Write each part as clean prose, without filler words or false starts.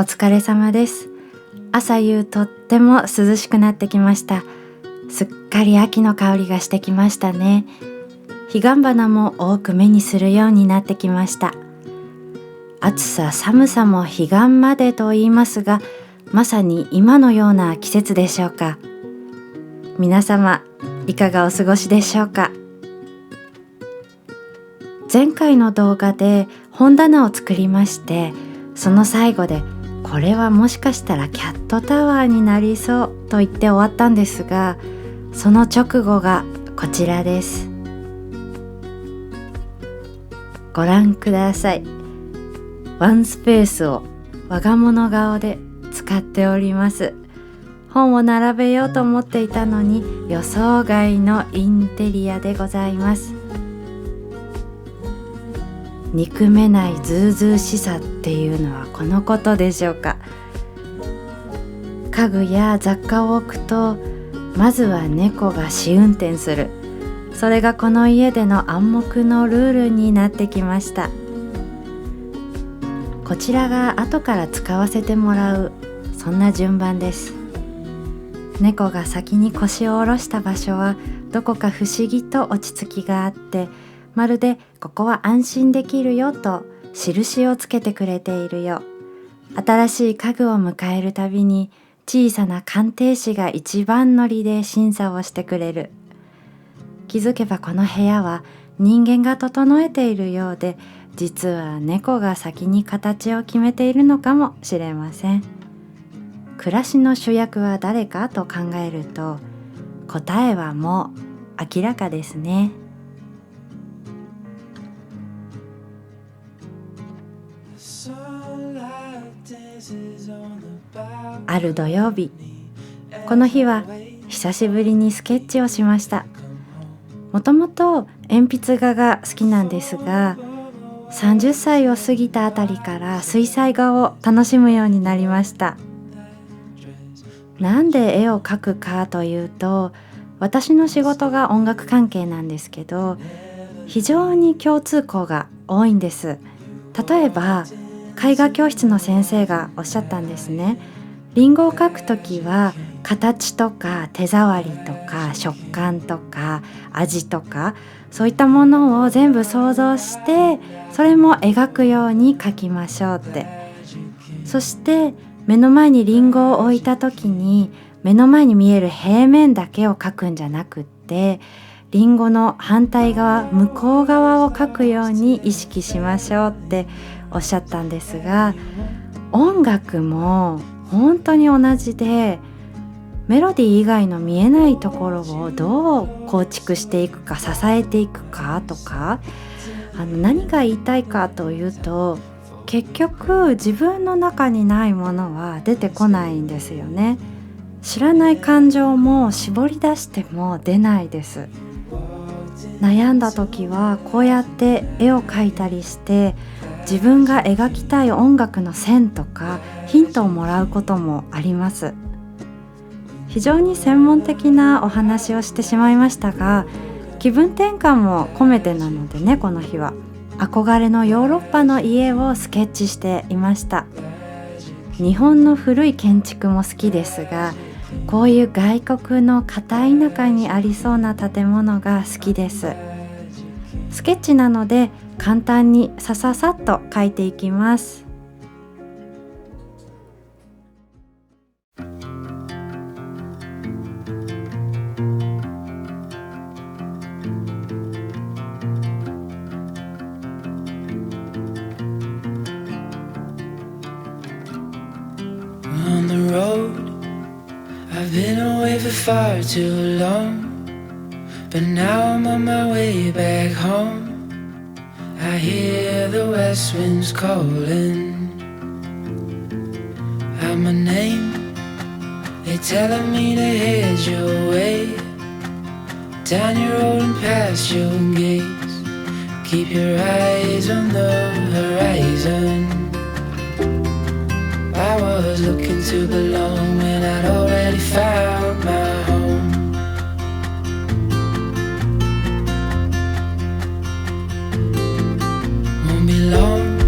疲れ様です。朝夕とっても涼しくなってきました。すっかり秋の香りがしてきましたね。彼岸花も多く目にするようになってきました。暑さ寒さも彼岸までと言いますが、まさに今のような季節でしょうか。皆様いかがお過ごしでしょうか。前回の動画で本棚を作りまして、その最後でこれはもしかしたらキャットタワーになりそうと言って終わったんですが、その直後がこちらです。ご覧ください。ワンスペースを我が物顔で使っております。本を並べようと思っていたのに予想外のインテリアでございます。憎めないずうずうしさっていうのはこのことでしょうか。家具や雑貨を置くと、まずは猫が試運転する。それがこの家での暗黙のルールになってきました。こちらが後から使わせてもらう、そんな順番です。猫が先に腰を下ろした場所はどこか不思議と落ち着きがあって、まるでここは安心できるよと印をつけてくれているよ。新しい家具を迎えるたびに小さな鑑定士が一番乗りで審査をしてくれる。気づけばこの部屋は人間が整えているようで、実は猫が先に形を決めているのかもしれません。暮らしの主役は誰かと考えると、答えはもう明らかですね。ある土曜日、この日は久しぶりにスケッチをしました。もともと鉛筆画が好きなんですが、30歳を過ぎたあたりから水彩画を楽しむようになりました。なんで絵を描くかというと、私の仕事が音楽関係なんですけど、非常に共通項が多いんです。例えば絵画教室の先生がおっしゃったんですね。リンゴを描くときは形とか手触りとか食感とか味とか、そういったものを全部想像して、それも描くように描きましょうって。そして目の前にリンゴを置いたときに、目の前に見える平面だけを描くんじゃなくって、リンゴの反対側、向こう側を描くように意識しましょうっておっしゃったんですが、音楽も本当に同じで、メロディー以外の見えないところをどう構築していくか、支えていくかとか、何が言いたいかというと、結局自分の中にないものは出てこないんですよね。知らない感情も絞り出しても出ないです。悩んだ時はこうやって絵を描いたりして、自分が描きたい音楽の線とかヒントをもらうこともあります。非常に専門的なお話をしてしまいましたが、気分転換も込めてなのでね、この日は憧れのヨーロッパの家をスケッチしていました。日本の古い建築も好きですが、こういう外国の片田舎にありそうな建物が好きです。スケッチなので簡単にさささっと描いていきます。On the road, I've been away for far too long, but now I'm on my way back home. I hear the west winds calling out my name. They're telling me to head your way, down your road and past your gates. Keep your eyes on the horizon. I was looking to belong when I'd already found my home. Won't be long,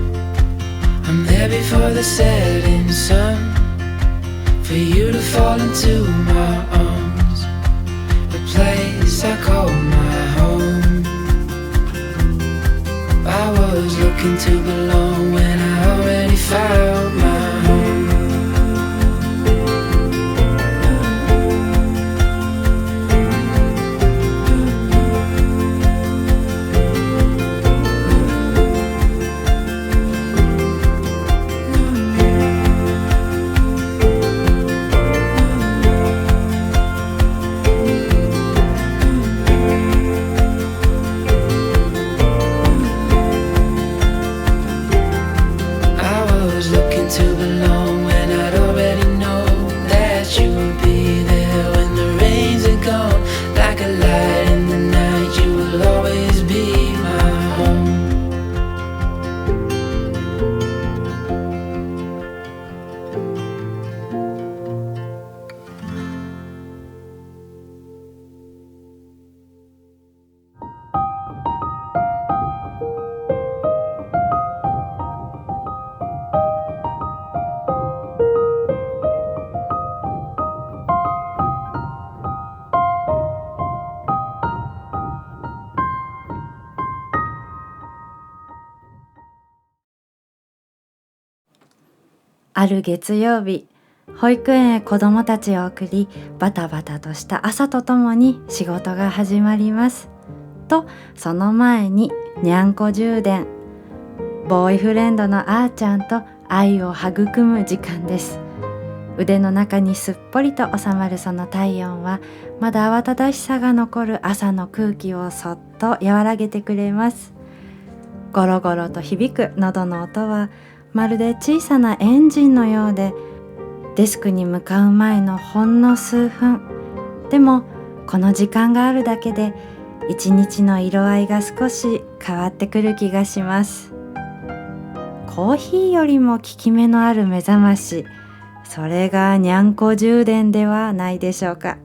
I'm there before the setting sun. fall into my arms, a place I call my home. I was looking to belong when I already found my home.ある月曜日、保育園へ子どもたちを送り、バタバタとした朝とともに仕事が始まります。と、その前ににゃんこ充電。ボーイフレンドのあーちゃんと愛を育む時間です。腕の中にすっぽりと収まるその体温は、まだ慌ただしさが残る朝の空気をそっと和らげてくれます。ゴロゴロと響く喉の音は、まるで小さなエンジンのようで、デスクに向かう前のほんの数分、でもこの時間があるだけで一日の色合いが少し変わってくる気がします。コーヒーよりも効き目のある目覚まし、それがにゃんこ充電ではないでしょうか。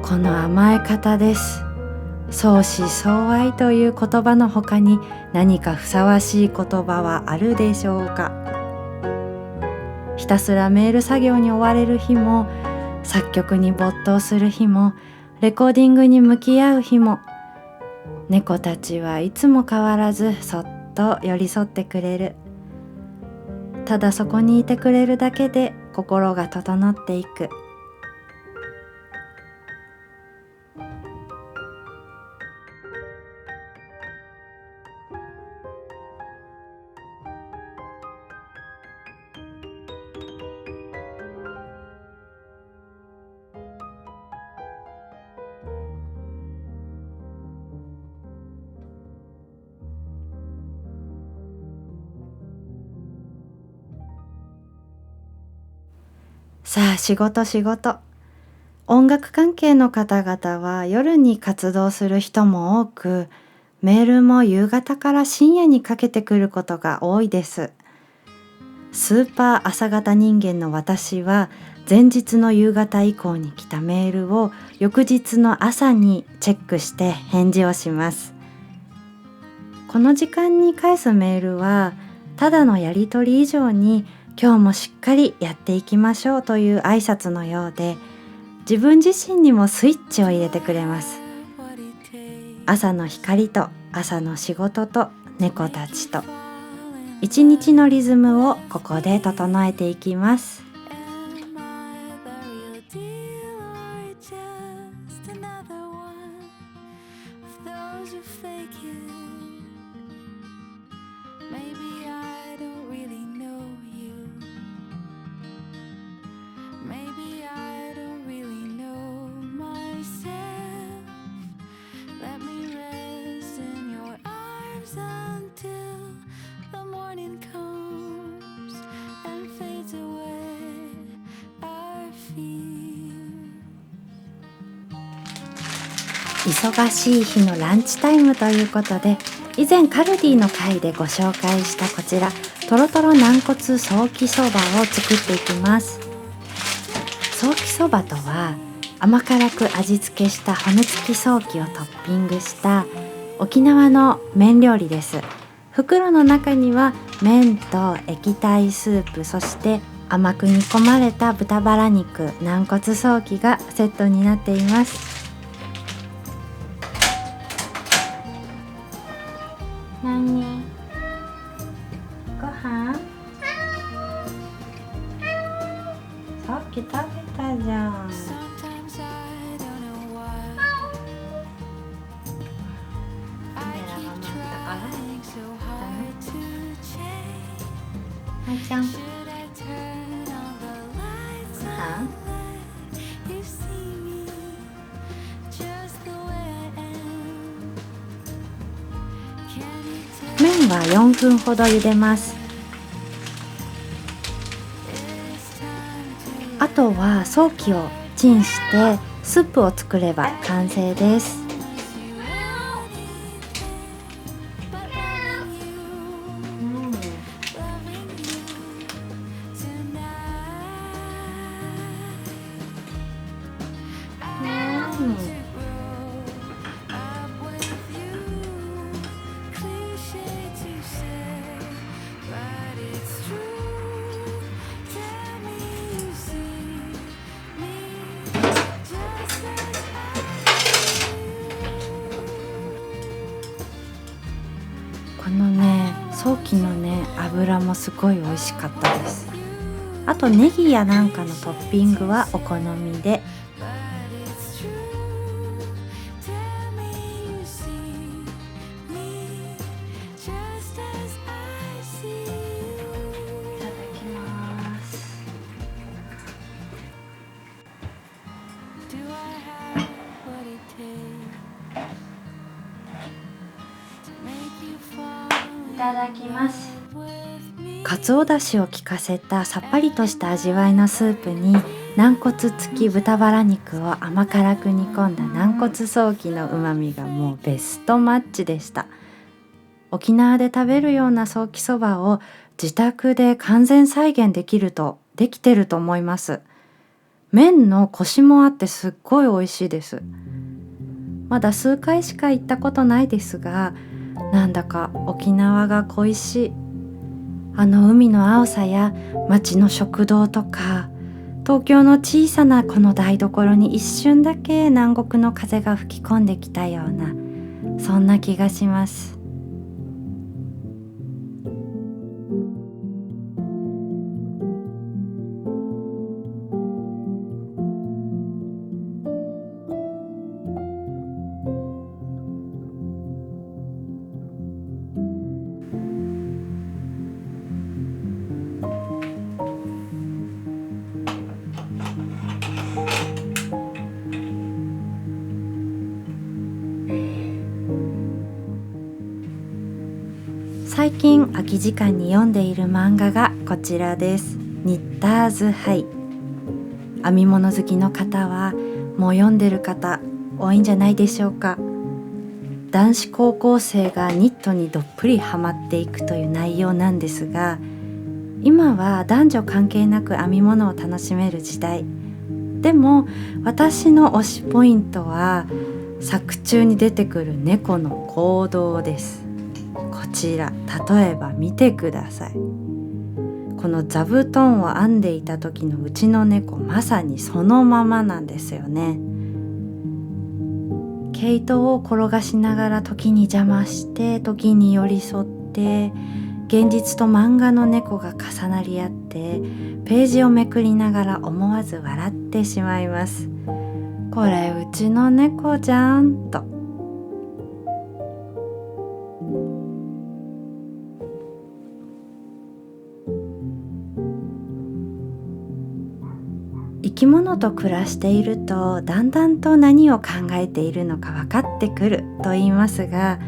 この甘え方です。相思相愛という言葉の他に何かふさわしい言葉はあるでしょうか。ひたすらメール作業に追われる日も、作曲に没頭する日も、レコーディングに向き合う日も、猫たちはいつも変わらずそっと寄り添ってくれる。ただそこにいてくれるだけで心が整っていく。さあ仕事。音楽関係の方々は夜に活動する人も多く、メールも夕方から深夜にかけてくることが多いです。スーパー朝型人間の私は、前日の夕方以降に来たメールを翌日の朝にチェックして返事をします。この時間に返すメールは、ただのやり取り以上に今日もしっかりやっていきましょうという挨拶のようで、自分自身にもスイッチを入れてくれます。朝の光と朝の仕事と猫たちと一日のリズムをここで整えていきます。忙しい日のランチタイムということで、以前カルディの回でご紹介したこちらトロトロ軟骨ソーキそばを作っていきます。ソーキそばとは甘辛く味付けした骨付きソーキをトッピングした沖縄の麺料理です。袋の中には麺と液体スープ、そして甘く煮込まれた豚バラ肉、軟骨ソーキがセットになっています。何？ご飯？さっき食べたじゃん。はいちゃん。麺は4分ほど茹でます。あとはソーキをチンしてスープを作れば完成です。このね、ソーキのね、油もすごい美味しかったです。あとネギやなんかのトッピングはお好みで。いただきます。かつおだしを効かせたさっぱりとした味わいのスープに軟骨付き豚バラ肉を甘辛く煮込んだ軟骨ソーキのうまみがもうベストマッチでした。沖縄で食べるようなソーキそばを自宅で完全再現できてると思います。麺のコシもあってすっごい美味しいです。まだ数回しか行ったことないですが、なんだか沖縄が恋しい。あの海の青さや町の食堂とか、東京の小さなこの台所に一瞬だけ南国の風が吹き込んできたような、そんな気がします。最近空き時間に読んでいる漫画がこちらです。ニッターズハイ。編み物好きの方はもう読んでる方多いんじゃないでしょうか。男子高校生がニットにどっぷりハマっていくという内容なんですが、今は男女関係なく編み物を楽しめる時代。でも私の推しポイントは作中に出てくる猫の行動です。こちら例えば見てください。この座布団を編んでいた時のうちの猫、まさにそのままなんですよね。毛糸を転がしながら時に邪魔して時に寄り添って、現実と漫画の猫が重なり合ってページをめくりながら思わず笑ってしまいます。これうちの猫じゃんと。生き物と暮らしているとだんだんと何を考えているのか分かってくると言いますが、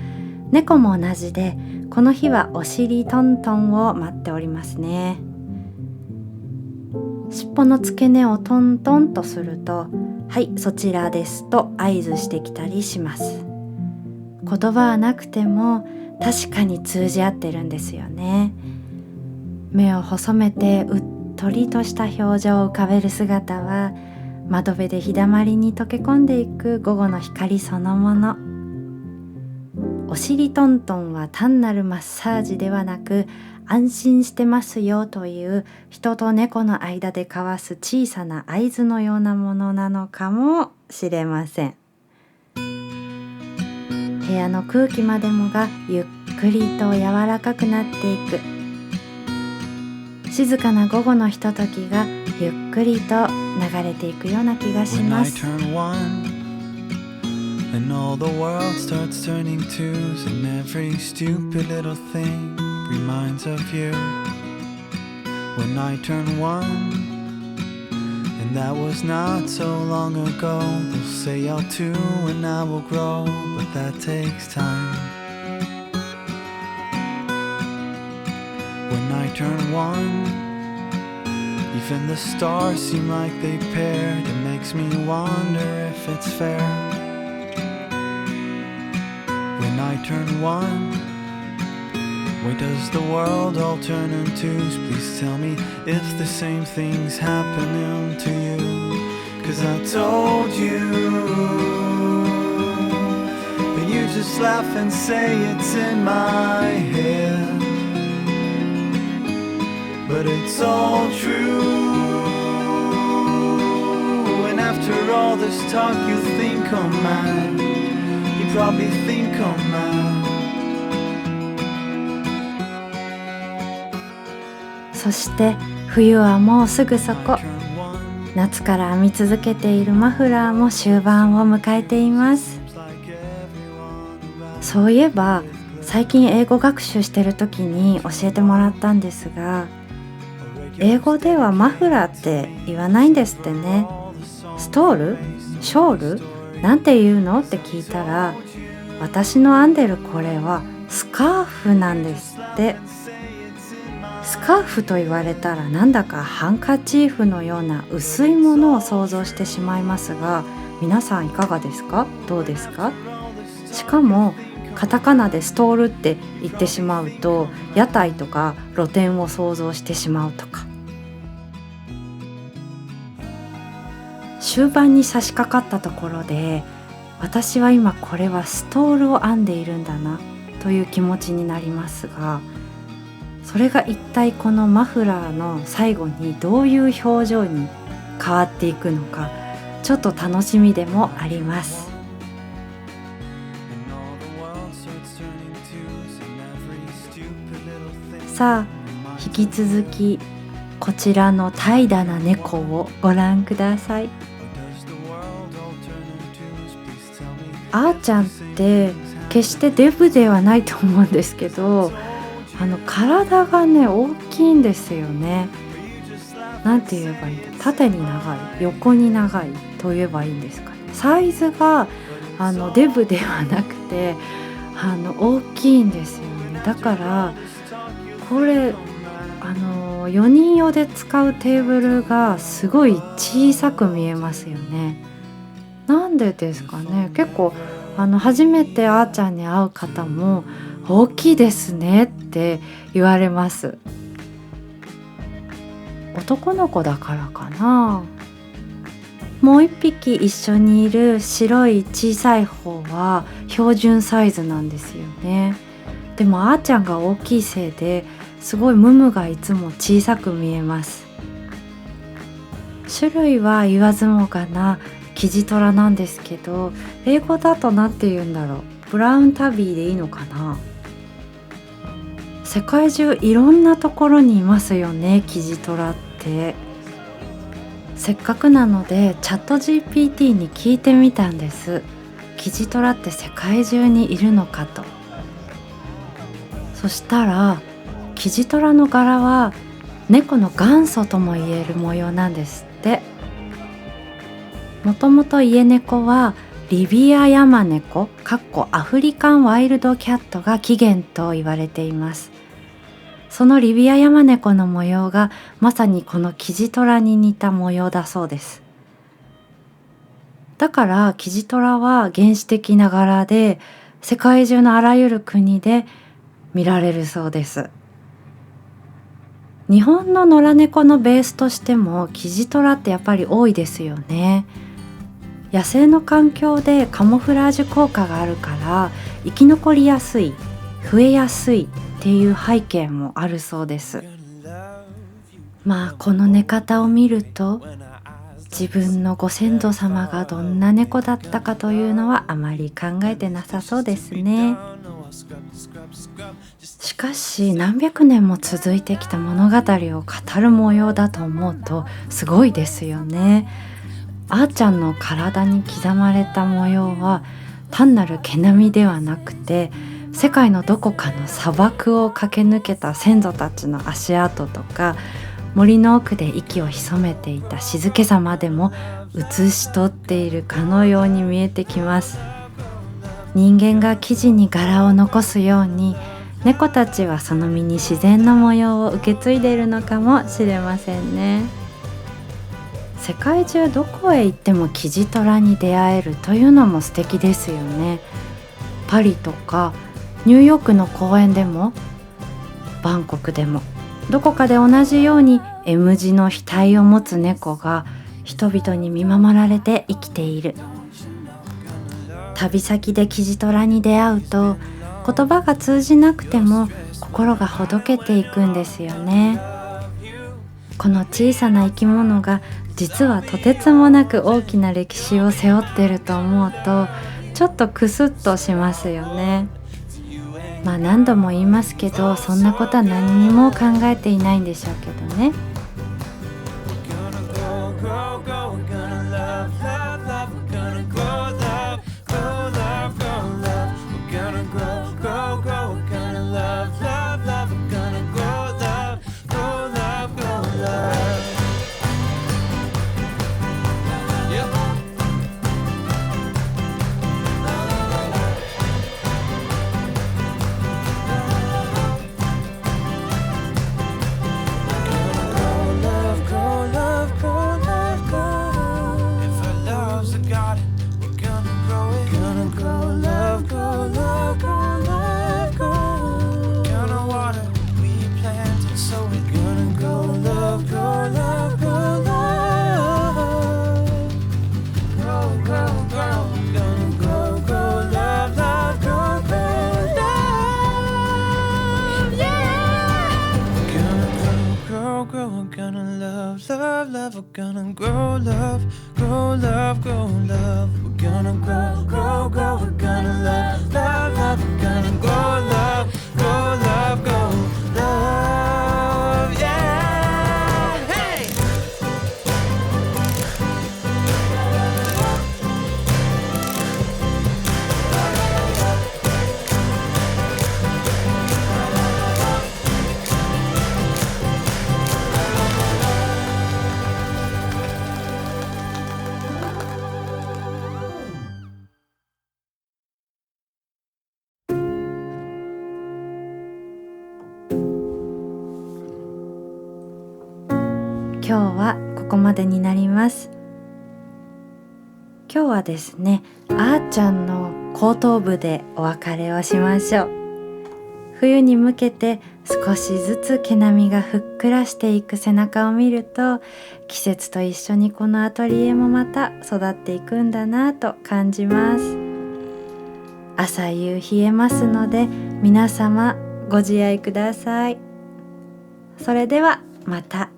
猫も同じで、この日はお尻トントンを待っておりますね。尻尾の付け根をトントンとすると、はいそちらですと合図してきたりします。言葉はなくても確かに通じ合ってるんですよね。目を細めてうっとりとした表情を浮かべる姿は窓辺で日だまりに溶け込んでいく午後の光そのもの。おしりトントンは単なるマッサージではなく、安心してますよという人と猫の間で交わす小さな合図のようなものなのかもしれません。部屋の空気までもがゆっくりと柔らかくなっていく。静かな午後のひとときがゆっくりと流れていくような気がします。And all the world starts turning twos, and every stupid little thing reminds of you. When I turn one, and that was not so long ago, they'll say I'll too and I will grow, but that takes time. When I turn one, even the stars seem like they paired. It makes me wonder if it's fair.When I turn one, why does the world all turn in twos? Please tell me if the same thing's happening to you. 'Cause I told you, but you just laugh and say it's in my head. But it's all true. And after all this talk you think I'm mad.You probably think I'm mad. そして冬はもうすぐそこ。夏から編み続けているマフラーも終盤を迎えています。そういえば最近英語学習してる時に教えてもらったんですが、英語ではマフラーって言わないんですってね。ストール？ショール？なんて言うのって聞いたら、私の編んでるこれはスカーフなんですって。スカーフと言われたらなんだかハンカチーフのような薄いものを想像してしまいますが、皆さんいかがですか？どうですか？しかもカタカナでストールって言ってしまうと、屋台とか露店を想像してしまうとか。終盤に差し掛かったところで、私は今これはストールを編んでいるんだなという気持ちになりますが、それが一体このマフラーの最後にどういう表情に変わっていくのか、ちょっと楽しみでもあります。さあ、引き続きこちらの怠惰な猫をご覧ください。あーちゃんって決してデブではないと思うんですけど、体がね大きいんですよね。なんて言えばいいんだ、縦に長い、横に長いと言えばいいんですかね。サイズがデブではなくて大きいんですよね。だからこれ4人用で使うテーブルがすごい小さく見えますよね。なんでですかね。結構初めてあーちゃんに会う方も大きいですねって言われます。男の子だからかな。もう一匹一緒にいる白い小さい方は標準サイズなんですよね。でもあーちゃんが大きいせいですごいムムがいつも小さく見えます。種類は言わずもがなキジトラなんですけど、英語だとなんて言うんだろう。ブラウンタビーでいいのかな。世界中いろんなところにいますよね、キジトラって。せっかくなのでチャット GPT に聞いてみたんです。キジトラって世界中にいるのかと。そしたらキジトラの柄は猫の元祖とも言える模様なんですって。もともと家猫はリビアヤマネコアフリカンワイルドキャットが起源と言われています。そのリビアヤマネコの模様がまさにこのキジトラに似た模様だそうです。だからキジトラは原始的な柄で世界中のあらゆる国で見られるそうです。日本の野良猫のベースとしてもキジトラってやっぱり多いですよね。野生の環境でカモフラージュ効果があるから生き残りやすい、増えやすいっていう背景もあるそうです。まあこの寝方を見ると自分のご先祖様がどんな猫だったかというのはあまり考えてなさそうですね。しかし何百年も続いてきた物語を語る模様だと思うとすごいですよね。あーちゃんの体に刻まれた模様は単なる毛並みではなくて、世界のどこかの砂漠を駆け抜けた先祖たちの足跡とか、森の奥で息を潜めていた静けさまでも写し取っているかのように見えてきます。人間が生地に柄を残すように、猫たちはその身に自然の模様を受け継いでいるのかもしれませんね。世界中どこへ行ってもキジトラに出会えるというのも素敵ですよね。パリとかニューヨークの公園でもバンコクでもどこかで同じように M 字の額を持つ猫が人々に見守られて生きている。旅先でキジトラに出会うと言葉が通じなくても心がほどけていくんですよね。この小さな生き物が実はとてつもなく大きな歴史を背負ってると思うとちょっとクスッとしますよね。まあ何度も言いますけど、そんなことは何にも考えていないんでしょうけどね。Love, we're gonna grow love, grow love, grow love. We're gonna grow, grow, grow. We're gonna love, love, love. We're gonna grow love, grow love, grow love. Yeah, hey. 今日はここまでになります。今日はですね、あーちゃんの後頭部でお別れをしましょう。冬に向けて少しずつ毛並みがふっくらしていく背中を見ると、季節と一緒にこのアトリエもまた育っていくんだなと感じます。朝夕冷えますので皆様ご自愛ください。それではまた。